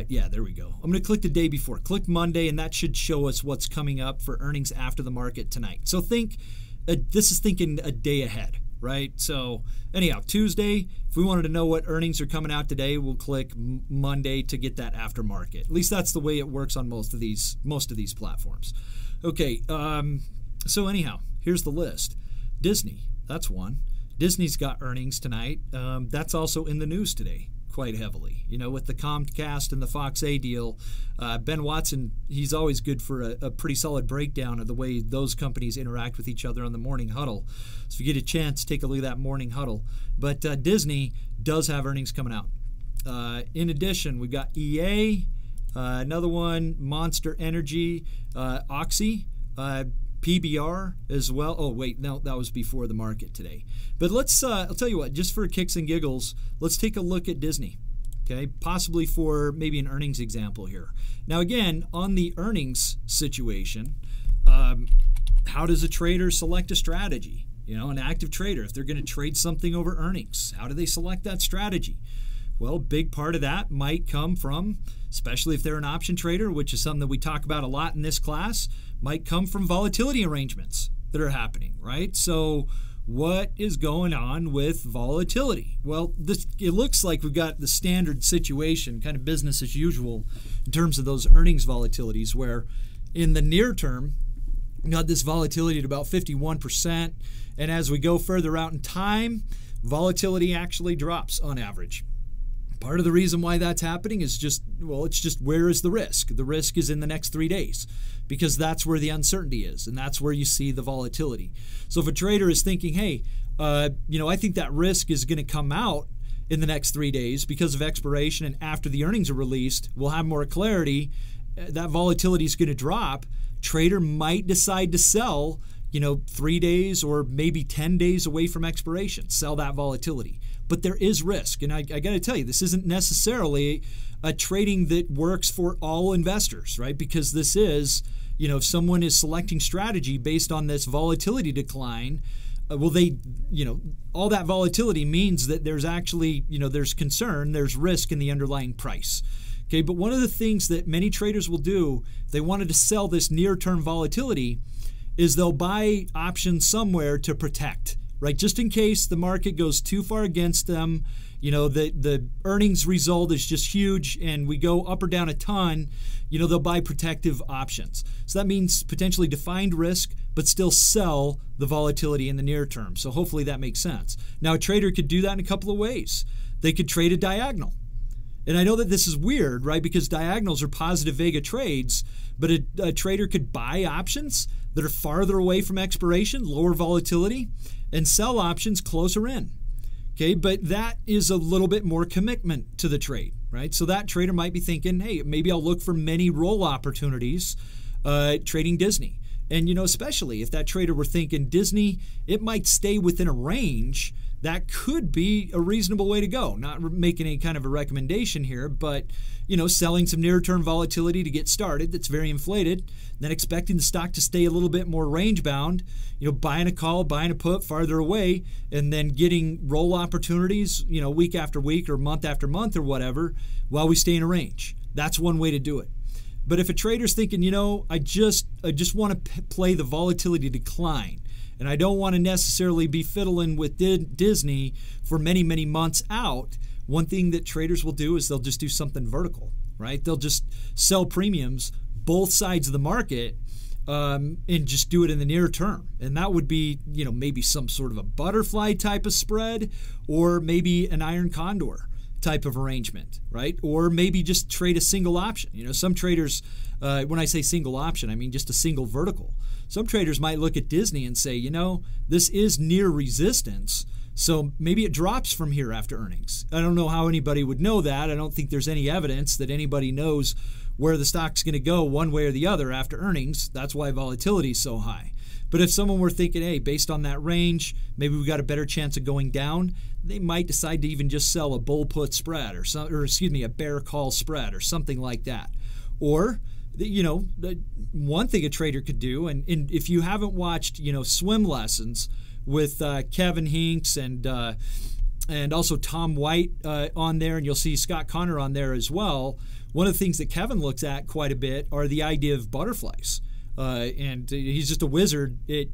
Yeah, there we go. I'm going to click the day before. Click Monday, and that should show us what's coming up for earnings after the market tonight. So this is thinking a day ahead, right? So anyhow, Tuesday, if we wanted to know what earnings are coming out today, we'll click Monday to get that after market. At least that's the way it works on most of these platforms. Okay, so anyhow, here's the list. Disney, that's one. Disney's got earnings tonight. That's also in the news today quite heavily. With the Comcast and the Fox A deal, Ben Watson, he's always good for a pretty solid breakdown of the way those companies interact with each other on the morning huddle. So if you get a chance, take a look at that morning huddle. But Disney does have earnings coming out. In addition, we've got EA, another one, Monster Energy, Oxy, PBR as well. Oh, wait, no, that was before the market today. But I'll tell you what, just for kicks and giggles, let's take a look at Disney, okay? Possibly for maybe an earnings example here. Now, again, on the earnings situation, how does a trader select a strategy? An active trader, if they're going to trade something over earnings, how do they select that strategy? Well, a big part of that might come from, especially if they're an option trader, which is something that we talk about a lot in this class, might come from volatility arrangements that are happening, right? So what is going on with volatility? Well, it looks like we've got the standard situation, kind of business as usual, in terms of those earnings volatilities, where in the near term, we got this volatility at about 51%, and as we go further out in time, volatility actually drops on average. Part of the reason why that's happening is it's just where is the risk? The risk is in the next 3 days, because that's where the uncertainty is, and that's where you see the volatility. So if a trader is thinking, hey, I think that risk is going to come out in the next 3 days because of expiration, and after the earnings are released, we'll have more clarity, that volatility is going to drop, trader might decide to sell 3 days or maybe 10 days away from expiration, sell that volatility. But there is risk, and I got to tell you, this isn't necessarily a trading that works for all investors, right? Because this is, if someone is selecting strategy based on this volatility decline, all that volatility means that there's actually, there's concern, there's risk in the underlying price. Okay, but one of the things that many traders will do if they wanted to sell this near-term volatility is they'll buy options somewhere to protect, right? Just in case the market goes too far against them, the earnings result is just huge and we go up or down a ton, they'll buy protective options. So that means potentially defined risk, but still sell the volatility in the near term. So hopefully that makes sense. Now, a trader could do that in a couple of ways. They could trade a diagonal. And I know that this is weird, right? Because diagonals are positive vega trades, but a trader could buy options that are farther away from expiration, lower volatility, and sell options closer in. Okay, but that is a little bit more commitment to the trade, right? So that trader might be thinking, hey, maybe I'll look for many roll opportunities trading Disney. And, especially if that trader were thinking Disney, it might stay within a range, that could be a reasonable way to go. Not making any kind of a recommendation here, but, selling some near-term volatility to get started that's very inflated, then expecting the stock to stay a little bit more range-bound, buying a call, buying a put farther away, and then getting roll opportunities, week after week or month after month or whatever, while we stay in a range. That's one way to do it. But if a trader's thinking, I just want to play the volatility decline, and I don't want to necessarily be fiddling with Disney for many, many months out, one thing that traders will do is they'll just do something vertical, right? They'll just sell premiums both sides of the market and just do it in the near term. And that would be, maybe some sort of a butterfly type of spread, or maybe an iron condor type of arrangement, right? Or maybe just trade a single option. Some traders, when I say single option, I mean just a single vertical. Some traders might look at Disney and say, this is near resistance, so maybe it drops from here after earnings. I don't know how anybody would know that. I don't think there's any evidence that anybody knows where the stock's going to go one way or the other after earnings. That's why volatility is so high. But if someone were thinking, hey, based on that range, maybe we got a better chance of going down, they might decide to even just sell a bull put spread a bear call spread or something like that. Or, one thing a trader could do, and if you haven't watched, swim lessons with Kevin Hinks and also Tom White on there, and you'll see Scott Connor on there as well, one of the things that Kevin looks at quite a bit are the idea of butterflies. And he's just a wizard at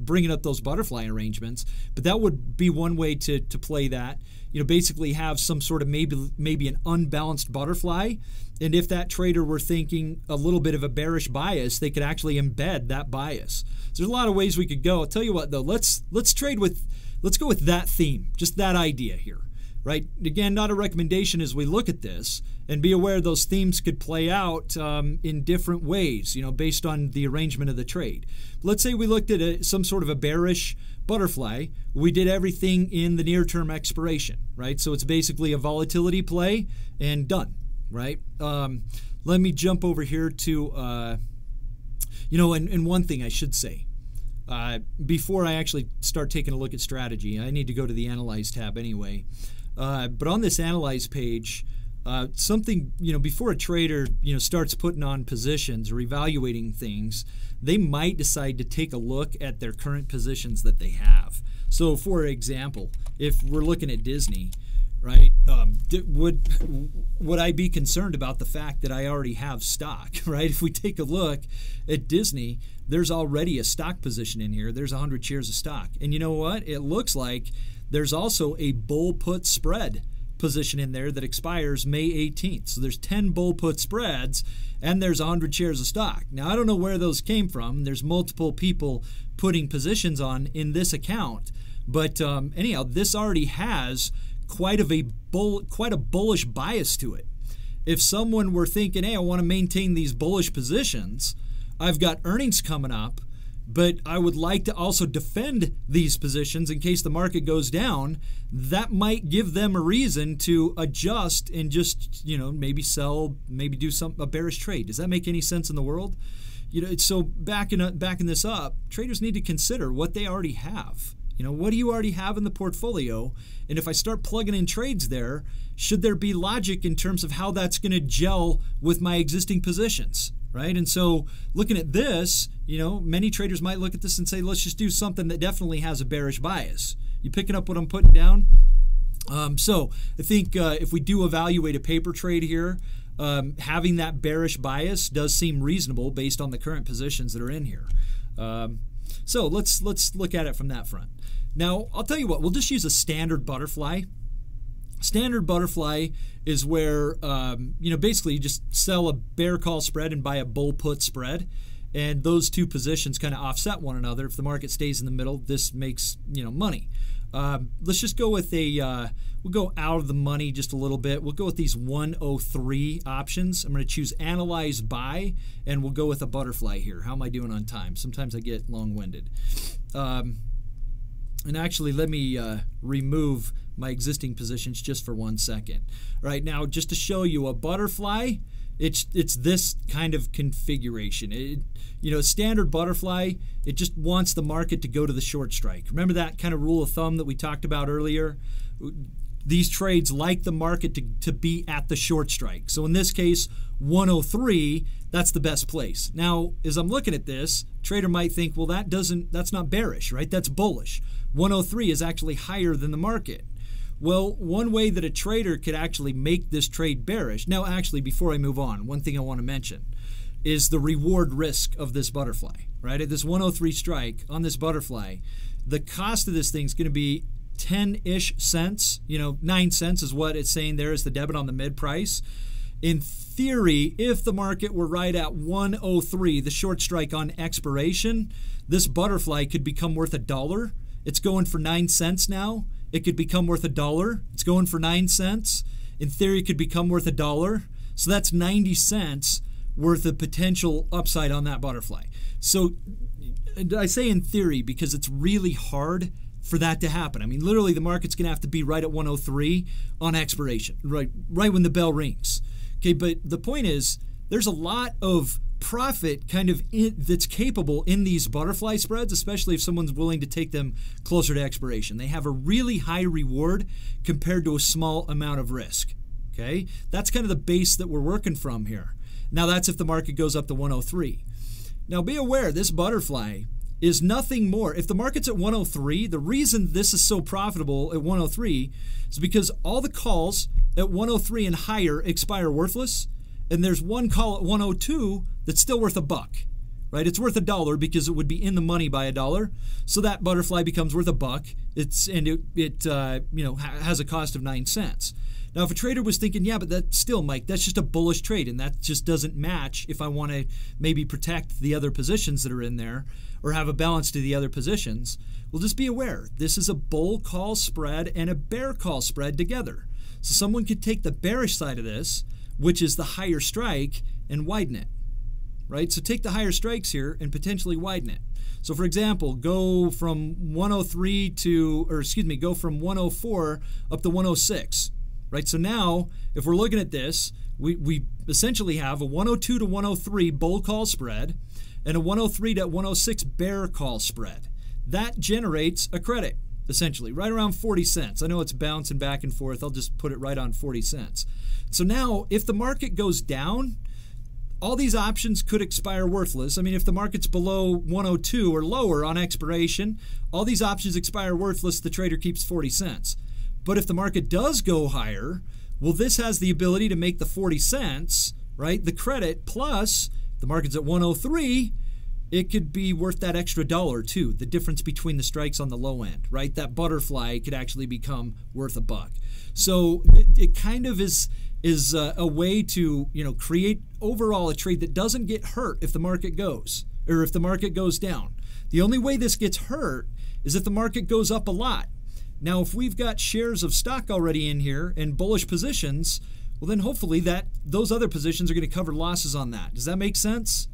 bringing up those butterfly arrangements. But that would be one way to play that. Basically have some sort of maybe an unbalanced butterfly. And if that trader were thinking a little bit of a bearish bias, they could actually embed that bias. So there's a lot of ways we could go. I'll tell you what, though, let's go with that theme, just that idea here. Right? Again, not a recommendation as we look at this, and be aware those themes could play out in different ways, based on the arrangement of the trade. Let's say we looked at some sort of a bearish butterfly. We did everything in the near-term expiration, right? So it's basically a volatility play and done, right? Let me jump over here to, and one thing I should say. Before I actually start taking a look at strategy, I need to go to the Analyze tab anyway. But on this Analyze page, something, before a trader, starts putting on positions or evaluating things, they might decide to take a look at their current positions that they have. So, for example, if we're looking at Disney, right, would I be concerned about the fact that I already have stock, right? If we take a look at Disney, there's already a stock position in here. There's 100 shares of stock. And you know what? It looks like there's also a bull put spread position in there that expires May 18th. So there's 10 bull put spreads and there's 100 shares of stock. Now, I don't know where those came from. There's multiple people putting positions on in this account. But anyhow, this already has quite a bullish bias to it. If someone were thinking, hey, I want to maintain these bullish positions, I've got earnings coming up, but I would like to also defend these positions in case the market goes down, that might give them a reason to adjust and just, maybe sell, maybe do a bearish trade. Does that make any sense in the world? So backing this up, traders need to consider what they already have. What do you already have in the portfolio? And if I start plugging in trades there, should there be logic in terms of how that's going to gel with my existing positions? Right? And so looking at this, many traders might look at this and say, let's just do something that definitely has a bearish bias. You picking up what I'm putting down? So I think if we do evaluate a paper trade here, having that bearish bias does seem reasonable based on the current positions that are in here. So let's look at it from that front. Now, I'll tell you what, we'll just use a standard butterfly. Standard butterfly is where, basically you just sell a bear call spread and buy a bull put spread. And those two positions kind of offset one another. If the market stays in the middle, this makes, money. Let's just go with we'll go out of the money just a little bit. We'll go with these 103 options. I'm going to choose Analyze Buy, and we'll go with a butterfly here. How am I doing on time? Sometimes I get long-winded. And actually, let me remove my existing positions just for 1 second. All right, now just to show you a butterfly, it's this kind of configuration. Standard butterfly, it just wants the market to go to the short strike. Remember that kind of rule of thumb that we talked about earlier? These trades like the market to be at the short strike. So in this case, 103, that's the best place. Now, as I'm looking at this, trader might think, well, that's not bearish, right? That's bullish. 103 is actually higher than the market. Well, one way that a trader could actually make this trade bearish, now actually before I move on, one thing I want to mention is the reward risk of this butterfly, right? At this 103 strike on this butterfly, the cost of this thing is going to be 10-ish cents, 9 cents is what it's saying there is the debit on the mid price. In theory, if the market were right at 103, the short strike on expiration, this butterfly could become worth $1. It's going for 9 cents now. It could become worth $1. It's going for 9 cents. In theory, it could become worth $1. So that's 90 cents worth of potential upside on that butterfly. So I say in theory because it's really hard for that to happen. I mean, literally the market's going to have to be right at 103 on expiration, right when the bell rings. Okay, but the point is there's a lot of profit kind of that's capable in these butterfly spreads, especially if someone's willing to take them closer to expiration. They have a really high reward compared to a small amount of risk. Okay, that's kind of the base that we're working from here. Now that's if the market goes up to 103. Now be aware, this butterfly is nothing more. If the market's at 103, the reason this is so profitable at 103 is because all the calls at 103 and higher expire worthless, and there's one call at 102 that's still worth $1, right? It's worth $1 because it would be in the money by $1, so that butterfly becomes worth $1. It has a cost of 9 cents. Now, if a trader was thinking, yeah, but that's still, Mike, that's just a bullish trade, and that just doesn't match if I want to maybe protect the other positions that are in there or have a balance to the other positions, well, just be aware, this is a bull call spread and a bear call spread together. So someone could take the bearish side of this, which is the higher strike, and widen it, right? So take the higher strikes here and potentially widen it. So for example, go from 103 go from 104 up to 106. Right, so now, if we're looking at this, we essentially have a 102 to 103 bull call spread and a 103 to 106 bear call spread. That generates a credit, essentially, right around 40 cents. I know it's bouncing back and forth. I'll just put it right on 40 cents. So now, if the market goes down, all these options could expire worthless. I mean, if the market's below 102 or lower on expiration, all these options expire worthless. The trader keeps 40 cents. But if the market does go higher, well, this has the ability to make the 40 cents, right, the credit, plus the market's at 103, it could be worth that extra $1 too, the difference between the strikes on the low end, right? That butterfly could actually become worth $1. So it kind of is a way to, create overall a trade that doesn't get hurt if the market goes, or if the market goes down. The only way this gets hurt is if the market goes up a lot. Now, if we've got shares of stock already in here and bullish positions, well, then hopefully those other positions are going to cover losses on that. Does that make sense?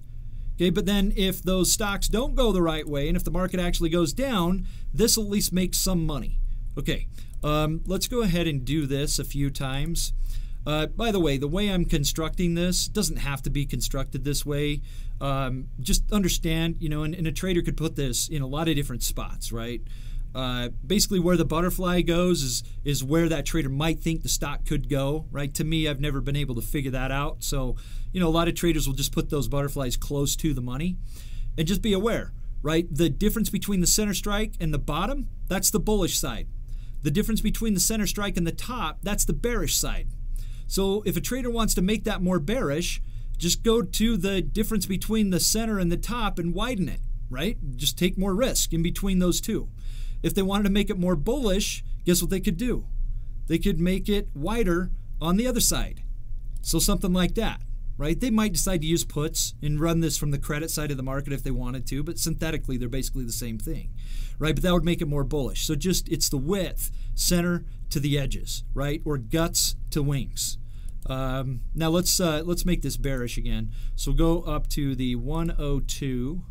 Okay, but then if those stocks don't go the right way and if the market actually goes down, this will at least make some money. Okay, let's go ahead and do this a few times. By the way I'm constructing this doesn't have to be constructed this way. Just understand, and a trader could put this in a lot of different spots, right? Basically where the butterfly goes is where that trader might think the stock could go, right? To me, I've never been able to figure that out. So, a lot of traders will just put those butterflies close to the money. And just be aware, right? The difference between the center strike and the bottom, that's the bullish side. The difference between the center strike and the top, that's the bearish side. So if a trader wants to make that more bearish, just go to the difference between the center and the top and widen it, right? Just take more risk in between those two. If they wanted to make it more bullish, guess what they could do? They could make it wider on the other side. So something like that, right? They might decide to use puts and run this from the credit side of the market if they wanted to, but synthetically, they're basically the same thing, right? But that would make it more bullish. So just, it's the width, center to the edges, right? Or guts to wings. Now let's make this bearish again. So we'll go up to the 102,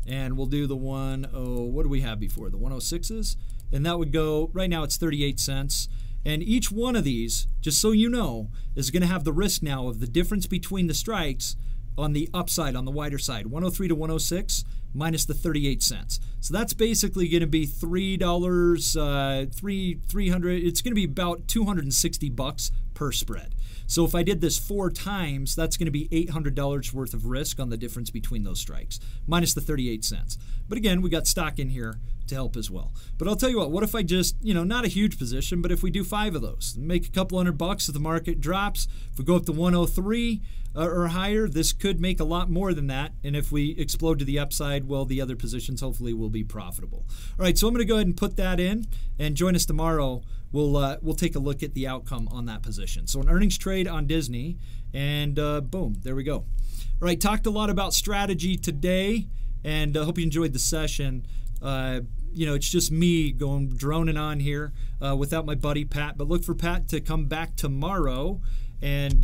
and we'll do the 10, what do we have before? The 106s? And that would go, right now it's 38 cents. And each one of these, just so you know, is going to have the risk now of the difference between the strikes on the upside, on the wider side, 103 to 106 minus the 38 cents. So that's basically going to be $3, $300. It's going to be about $260 per spread. So if I did this 4 times, that's going to be $800 worth of risk on the difference between those strikes, minus the 38 cents. But again, we got stock in here to help as well. But I'll tell you what if I just, not a huge position, but if we do 5 of those, make a couple $100 if the market drops, if we go up to 103 or higher, this could make a lot more than that. And if we explode to the upside, well, the other positions hopefully will be profitable. All right, so I'm going to go ahead and put that in, and join us tomorrow. We'll take a look at the outcome on that position. So an earnings trade on Disney, and boom, there we go. All right, talked a lot about strategy today, and hope you enjoyed the session. It's just me droning on here without my buddy Pat. But look for Pat to come back tomorrow, and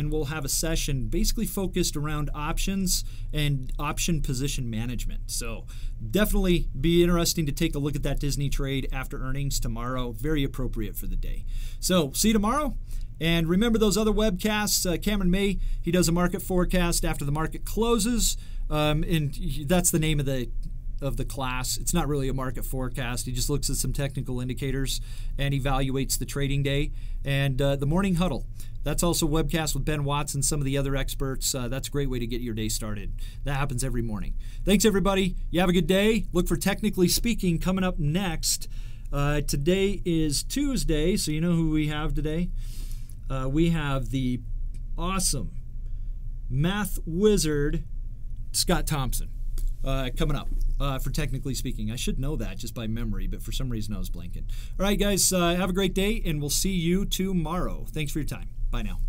we'll have a session basically focused around options and option position management. So definitely be interesting to take a look at that Disney trade after earnings tomorrow. Very appropriate for the day. So see you tomorrow. And remember those other webcasts. Cameron May, he does a market forecast after the market closes, and that's the name of the class. It's not really a market forecast. He just looks at some technical indicators and evaluates the trading day. And the morning huddle, that's also a webcast with Ben Watts and some of the other experts. That's a great way to get your day started. That happens every morning. Thanks, everybody. You have a good day. Look for Technically Speaking coming up next. Today is Tuesday, so you know who we have today. We have the awesome math wizard, Scott Thompson, coming up for Technically Speaking. I should know that just by memory, but for some reason I was blanking. All right, guys, have a great day, and we'll see you tomorrow. Thanks for your time. Bye now.